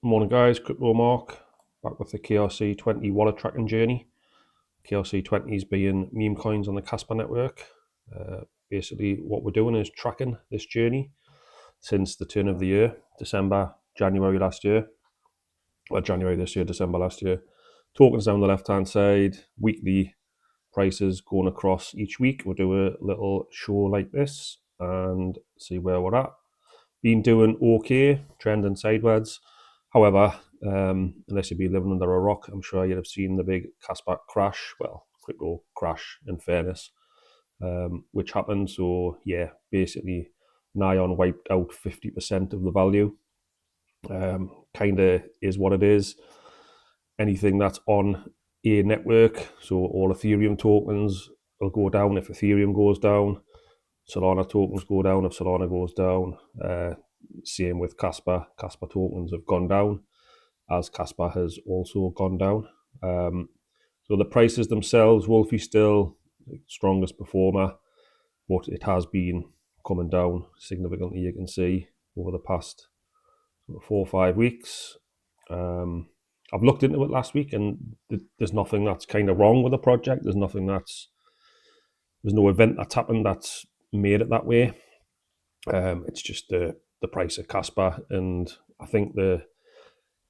Morning guys, CryptoMark back with the KRC20 wallet tracking journey. KRC20s being meme coins on the Kaspa network. Basically what we're doing is tracking this journey since the turn of the year, December, January last year. Well, January this year, December last year. Tokens down the left hand side, weekly prices going across each week. We'll do a little show like this and see where we're at. Been doing okay, trending sideways. However, unless you've been living under a rock, I'm sure you'd have seen the big Kaspa crash, well, crypto crash in fairness, which happened. So yeah, basically nigh on wiped out 50% of the value. Kind of is what it is. Anything that's on a network, so all Ethereum tokens will go down if Ethereum goes down. Solana tokens go down if Solana goes down. Same with Kaspa. Kaspa tokens have gone down as Kaspa has also gone down. So the prices themselves, Wolfie still the strongest performer, but it has been coming down significantly, you can see, over the past 4 or 5 weeks. I've looked into it last week and there's nothing that's kind of wrong with the project. There's no event that's happened that's made it that way. It's just the price of Kaspa, and I think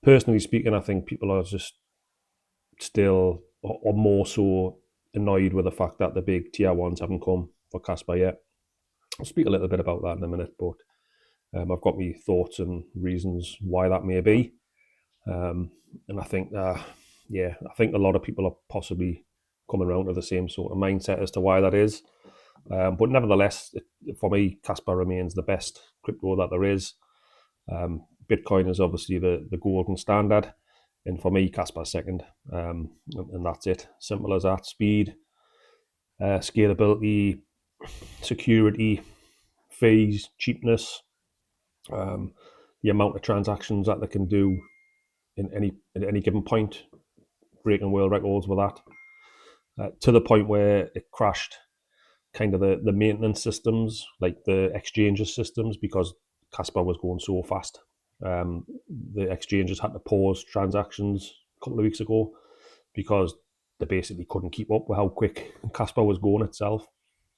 personally speaking, I think people are just still or more so annoyed with the fact that the big tier ones haven't come for Kaspa yet. I'll speak a little bit about that in a minute, but I've got my thoughts and reasons why that may be. And I think I think a lot of people are possibly coming around to the same sort of mindset as to why that is. But nevertheless, for me, Kaspa remains the best crypto that there is. Bitcoin is obviously the golden standard, and for me, Kaspa second, and that's it. Simple as that. Speed, scalability, security, fees, cheapness, the amount of transactions that they can do at any given point, breaking world records with that, to the point where it crashed kind of the maintenance systems, like the exchanges systems, because Kaspa was going so fast. The exchanges had to pause transactions a couple of weeks ago because they basically couldn't keep up with how quick Kaspa was going itself.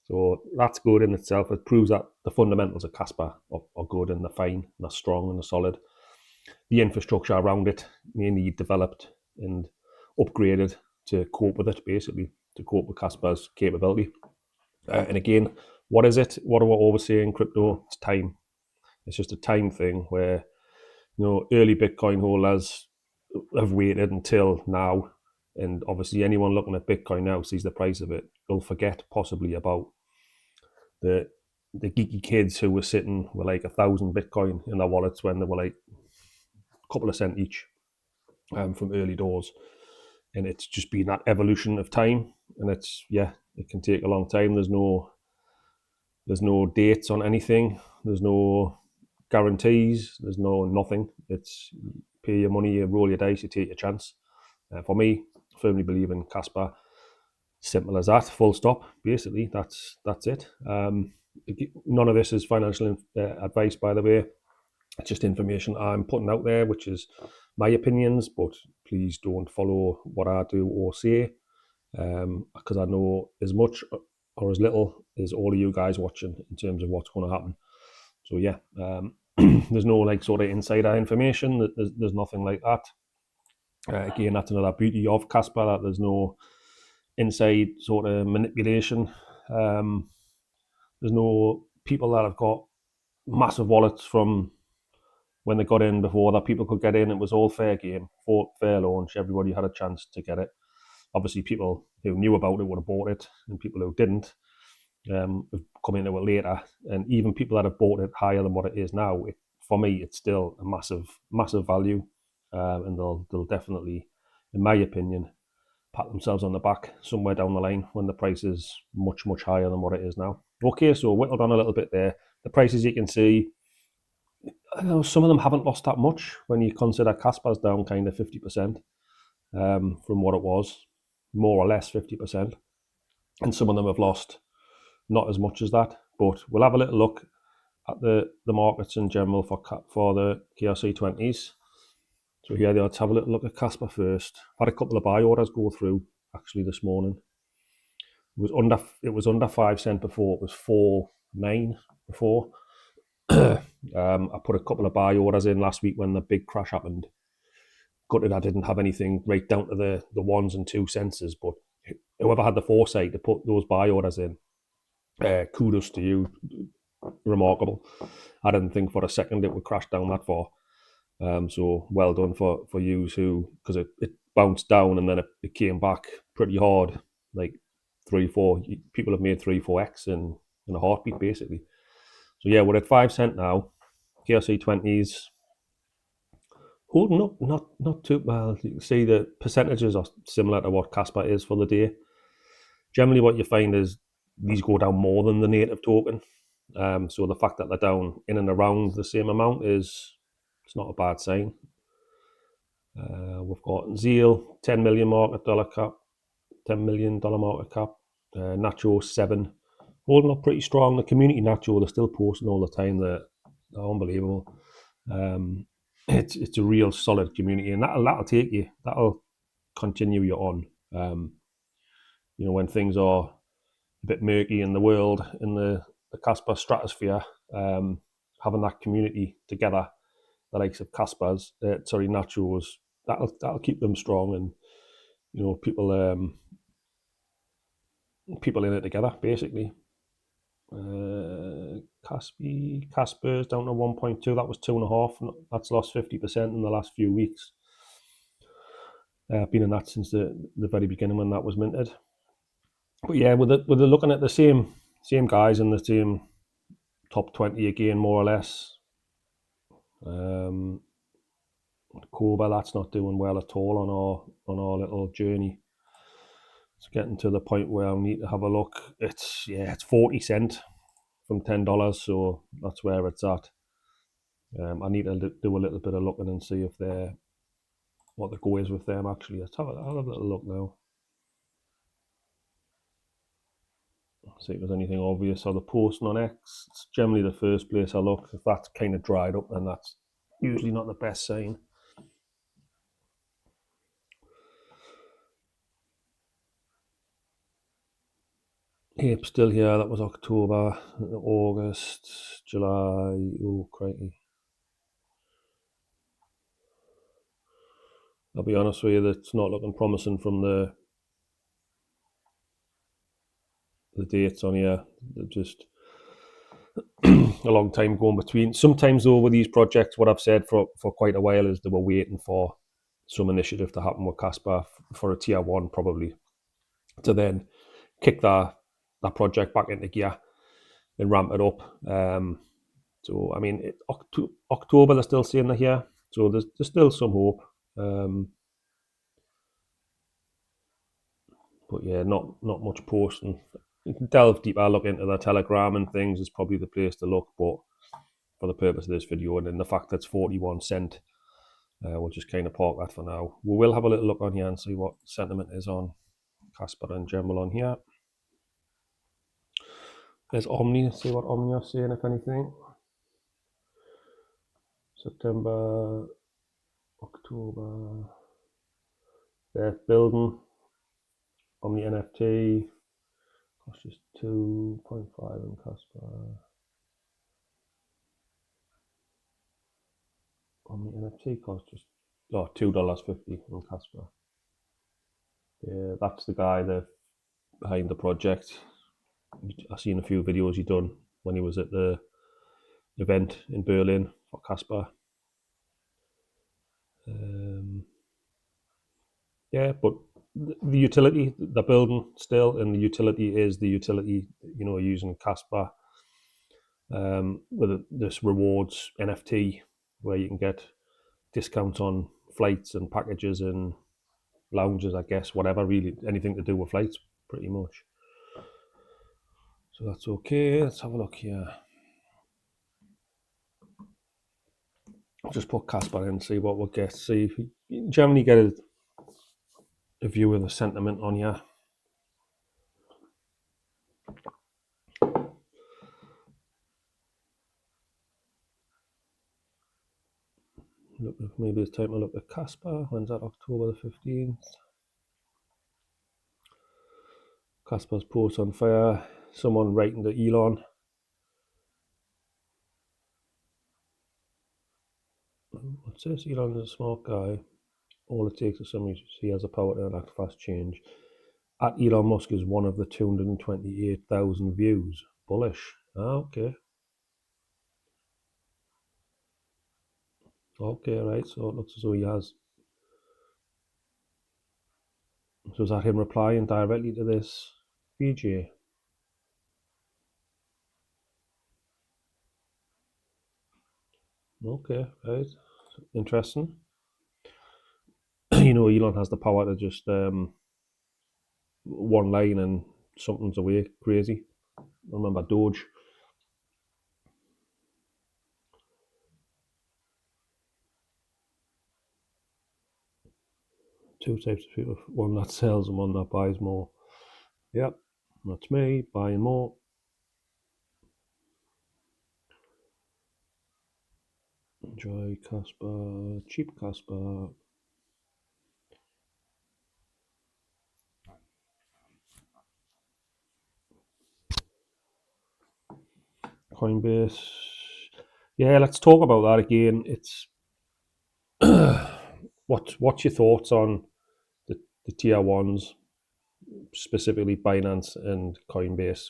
So that's good in itself. It proves that the fundamentals of Kaspa are good and they're fine, and they're strong and they're solid. The infrastructure around it may need developed and upgraded to cope with it, basically, to cope with Kaspa's capability. And again, what is it? What do I always say in crypto? It's time. It's just a time thing where, early Bitcoin holders have waited until now. And obviously anyone looking at Bitcoin now sees the price of it. They'll forget possibly about the geeky kids who were sitting with like 1,000 Bitcoin in their wallets when they were like a couple of cents each from early doors. And it's just been that evolution of time. And it can take a long time. There's no dates on anything. There's no guarantees. There's nothing. It's pay your money, you roll your dice, you take your chance. For me, I firmly believe in Kaspa. Simple as that. Full stop. Basically, that's it. None of this is financial advice, by the way. It's just information I'm putting out there, which is my opinions. But please don't follow what I do or say, because I know as much or as little as all of you guys watching in terms of what's going to happen. So yeah, there's no like sort of insider information. There's nothing like that. Again, that's another beauty of Kaspa, that there's no inside sort of manipulation. There's no people that have got massive wallets from when they got in before that people could get in. It was all fair game, fair launch. Everybody had a chance to get it. Obviously, people who knew about it would have bought it, and people who didn't have come into it later. And even people that have bought it higher than what it is now, for me, it's still a massive value. And they'll definitely, in my opinion, pat themselves on the back somewhere down the line when the price is much higher than what it is now. Okay, so whittled on a little bit there. The prices you can see, some of them haven't lost that much when you consider Kaspa's down kind of 50% from what it was, more or less 50%, and some of them have lost not as much as that. But we'll have a little look at the markets in general for the KRC20s. So yeah, let's have a little look at Kaspa first. Had a couple of buy orders go through actually this morning. It was under 5 cent before. It was 4.9 before. I put a couple of buy orders in last week when the big crash happened. Gutted I didn't have anything right down to the 1s and 2 cents, but whoever had the foresight to put those buy orders in, kudos to you. Remarkable. I didn't think for a second it would crash down that far. So well done for you, who, because it bounced down and then it came back pretty hard. Like 3-4 people have made 3-4x in a heartbeat basically. So yeah, we're at 5 cent now. KRC20s holding up, not too well. You can see the percentages are similar to what Kaspa is for the day. Generally, what you find is these go down more than the native token. So the fact that they're down in and around the same amount it's not a bad sign. We've got Zeal, 10 million dollar market cap. Nacho 7, holding up pretty strong. The community Nacho, they're still posting all the time. They're unbelievable. It's a real solid community, and that'll take you. That'll continue you on. When things are a bit murky in the world, in the Kaspa stratosphere, having that community together, the likes of Kaspa's, Nachos, that'll keep them strong, and people in it together basically. Kaspa's down to 1.2. That was 2.5. That's lost 50% in the last few weeks. Been in that since the very beginning when that was minted. But yeah, with the looking at the same guys in the same top 20 again, more or less. Koba, that's not doing well at all on our little journey. It's getting to the point where I need to have a look. It's 40 cent from $10, so that's where it's at. I need to do a little bit of looking and see if what the go is with them actually. I'll have a little look now. See if there's anything obvious. So the posting on X, it's generally the first place I look. If that's kind of dried up, then that's usually not the best sign. Yep, still here. That was October, August, July. Oh, crikey. I'll be honest with you, that's not looking promising from the dates on here. They're just a long time going between. Sometimes though with these projects, what I've said for quite a while is they were waiting for some initiative to happen with Kaspa for a tier 1 probably, to then kick that project back into gear and ramp it up. So I mean, October they're still saying they're here, so there's still some hope. But yeah, not much posting. You can delve deeper, look into the Telegram and things is probably the place to look. But for the purpose of this video and then the fact that it's 41 cent, we'll just kind of park that for now. We will have a little look on here and see what sentiment is on Kaspa in general on here. There's Omni, see what Omni are saying, if anything. September, October. They're building. Omni NFT. Cost just 2.5 in Kaspa. Omni NFT cost just $2.50 in Kaspa. Yeah, that's the guy behind the project. I've seen a few videos he done when he was at the event in Berlin for Kaspa. Yeah, but the utility they're building still, and the utility is the utility, using Kaspa with this rewards NFT where you can get discounts on flights and packages and lounges, I guess, whatever, really anything to do with flights, pretty much. So that's okay. Let's have a look here. I'll just put Kaspa in and see what we'll get. See if you generally get a view of the sentiment on here. Maybe it's time to look at Kaspa. When's that? October the 15th. Kaspa's post on fire. Someone writing to Elon. What's this? Elon is a smart guy. All it takes is somebody he has the power to enact fast change. At Elon Musk is one of the 228,000 views. Bullish. Okay. Okay, right. So it looks as though he has. So is that him replying directly to this VJ? Okay, right. Interesting. Elon has the power to just one line and something's away crazy. Remember Doge. Two types of people: one that sells and one that buys more. Yep, that's me buying more. Enjoy Kaspa, cheap Kaspa. Coinbase. Yeah, let's talk about that again. It's what's your thoughts on the tier ones, specifically Binance and Coinbase?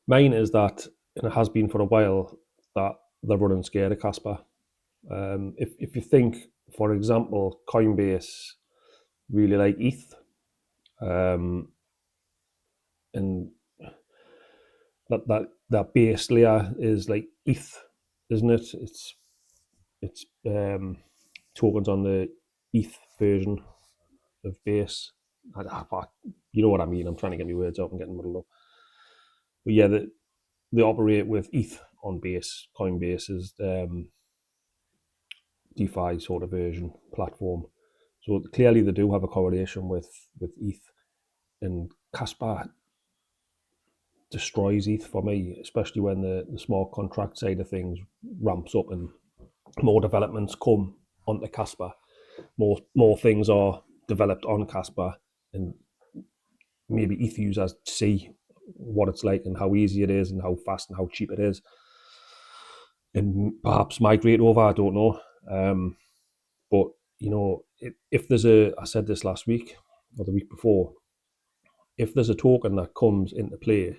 Mine is that, and it has been for a while, that they're running scared of Kaspa. If you think, for example, Coinbase really like ETH, and that base layer is like ETH, isn't it? It's tokens on the ETH version of base. You know what I mean. I'm trying to get my words out and getting muddled up. But yeah, they operate with ETH on base. Coinbase is DeFi sort of version platform. So clearly they do have a correlation with ETH, and Kaspa destroys ETH for me, especially when the small contract side of things ramps up and more developments come onto Kaspa. More things are developed on Kaspa, and maybe ETH users see what it's like and how easy it is and how fast and how cheap it is, and perhaps migrate over. I don't know. But if there's I said this last week or the week before, if there's a token that comes into play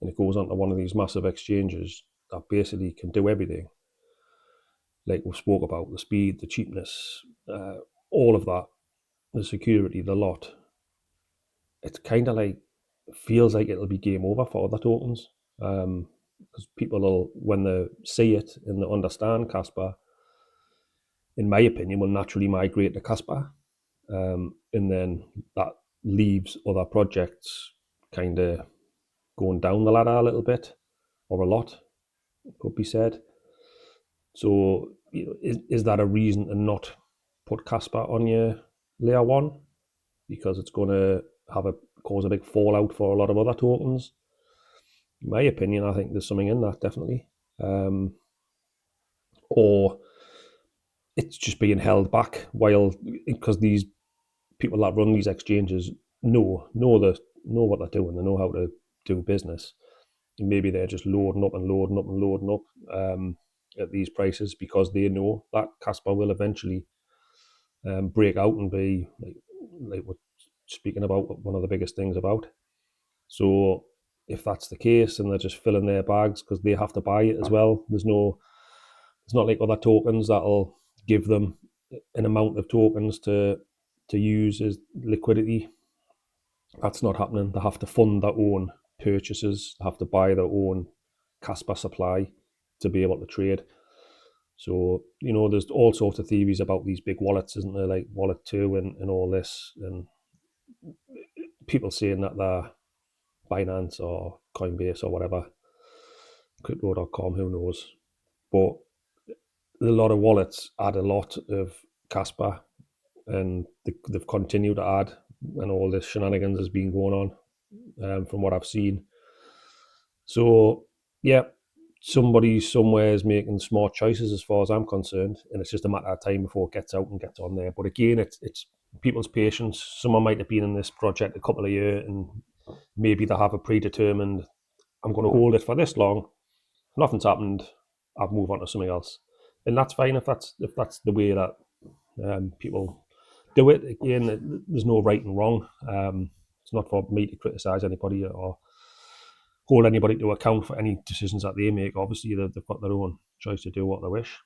and it goes onto one of these massive exchanges that basically can do everything, like we spoke about, the speed, the cheapness, all of that, the security, the lot, it's kind of like, feels like it'll be game over for other tokens. Because people will, when they see it and they understand Kaspa, in my opinion, will naturally migrate to Kaspa. And then that leaves other projects kind of going down the ladder a little bit, or a lot, could be said. So, is that a reason to not put Kaspa on your layer one? Because it's going to cause a big fallout for a lot of other tokens. In my opinion, I think there's something in that, definitely. Or it's just being held back because these people that run these exchanges know what they're doing. They know how to do business. And maybe they're just loading up and loading up and loading up at these prices because they know that Kaspa will eventually break out and be like we're speaking about, one of the biggest things about. So if that's the case and they're just filling their bags because they have to buy it as well, it's not like other tokens that'll give them an amount of tokens to use as liquidity. That's not happening. They have to fund their own purchases. They have to buy their own Kaspa supply to be able to trade. So, there's all sorts of theories about these big wallets, isn't there? Like Wallet 2 and all this. And people saying that they're Binance or Coinbase or whatever, Crypto.com, who knows. But a lot of wallets add a lot of Kaspa, and they've continued to add, and all this shenanigans has been going on from what I've seen. So, yeah, somebody somewhere is making smart choices as far as I'm concerned, and it's just a matter of time before it gets out and gets on there. But again, it's people's patience. Someone might have been in this project a couple of years, and maybe they have a predetermined, I'm going to hold it for this long. Nothing's happened. I'll move on to something else, and that's fine if that's the way that people do it. Again, there's no right and wrong. It's not for me to criticise anybody or hold anybody to account for any decisions that they make. Obviously, they've got their own choice to do what they wish.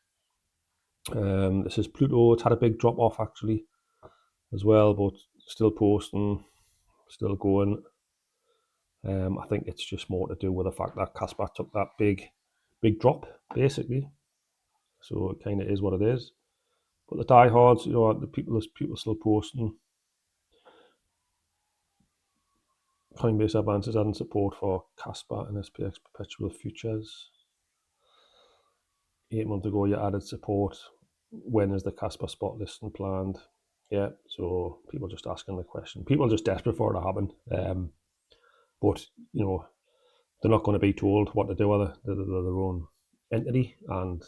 This is Pluto. It's had a big drop off actually as well, but still posting, still going. I think it's just more to do with the fact that Kaspa took that big drop basically. So it kind of is what it is. But the diehards, the people still posting. Coinbase advances adding support for Kaspa and SPX perpetual futures. 8 months ago, you added support. When is the Kaspa spot listing planned? Yeah, so people just asking the question. People are just desperate for it to happen. But, they're not going to be told what to do with it. They're their own entity, and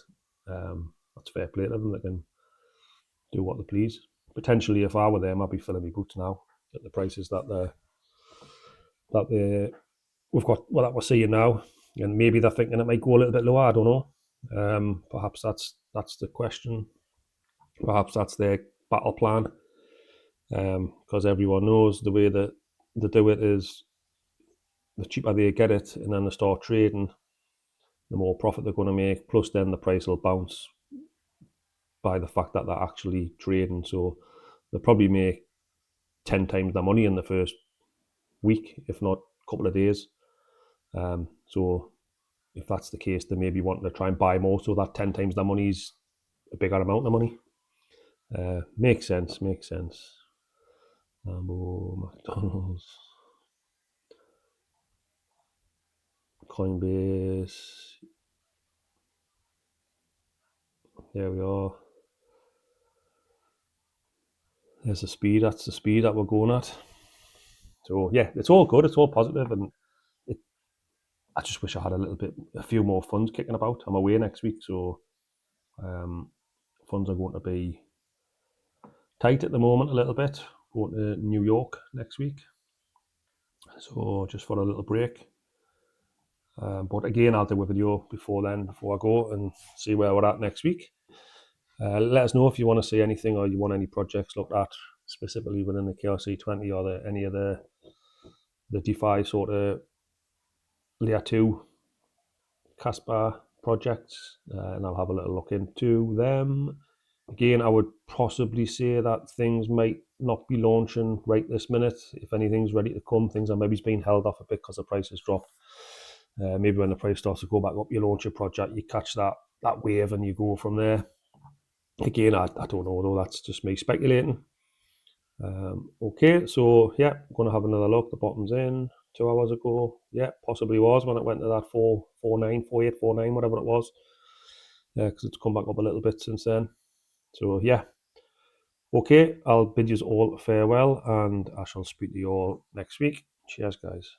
that's fair play to them. They can do what they please. Potentially, if I were them, I'd be filling my boots now at the prices that we've got, that we're seeing now, and maybe they're thinking it might go a little bit lower. I don't know. Perhaps that's the question. Perhaps that's their battle plan, because everyone knows the way that they do it is the cheaper they get it, and then they start trading, the more profit they're going to make. Plus, then the price will bounce by the fact that they're actually trading. So they'll probably make 10 times their money in the first week, if not a couple of days. So if that's the case, they may be wanting to try and buy more, so that 10 times their money is a bigger amount of money. Makes sense. McDonald's, Coinbase. There we are. There's the speed. That's the speed that we're going at. So yeah, it's all good. It's all positive, and I just wish I had a few more funds kicking about. I'm away next week, so funds are going to be tight at the moment a little bit. Going to New York next week, so just for a little break. But again, I'll do a video before I go and see where we're at next week. Let us know if you want to see anything or you want any projects looked at specifically within the KRC20 or any of the DeFi sort of layer 2 Kaspa projects, and I'll have a little look into them. Again, I would possibly say that things might not be launching right this minute. If anything's ready to come, things are maybe being held off a bit because the price has dropped. Maybe when the price starts to go back up, you launch a project, you catch that wave and you go from there. Again, I don't know, though. That's just me speculating. Okay, so yeah, I'm going to have another look. The bottom's in 2 hours ago. Yeah, possibly was when it went to that 4.49, whatever it was. Because it's come back up a little bit since then. So yeah. Okay, I'll bid you all farewell, and I shall speak to you all next week. Cheers, guys.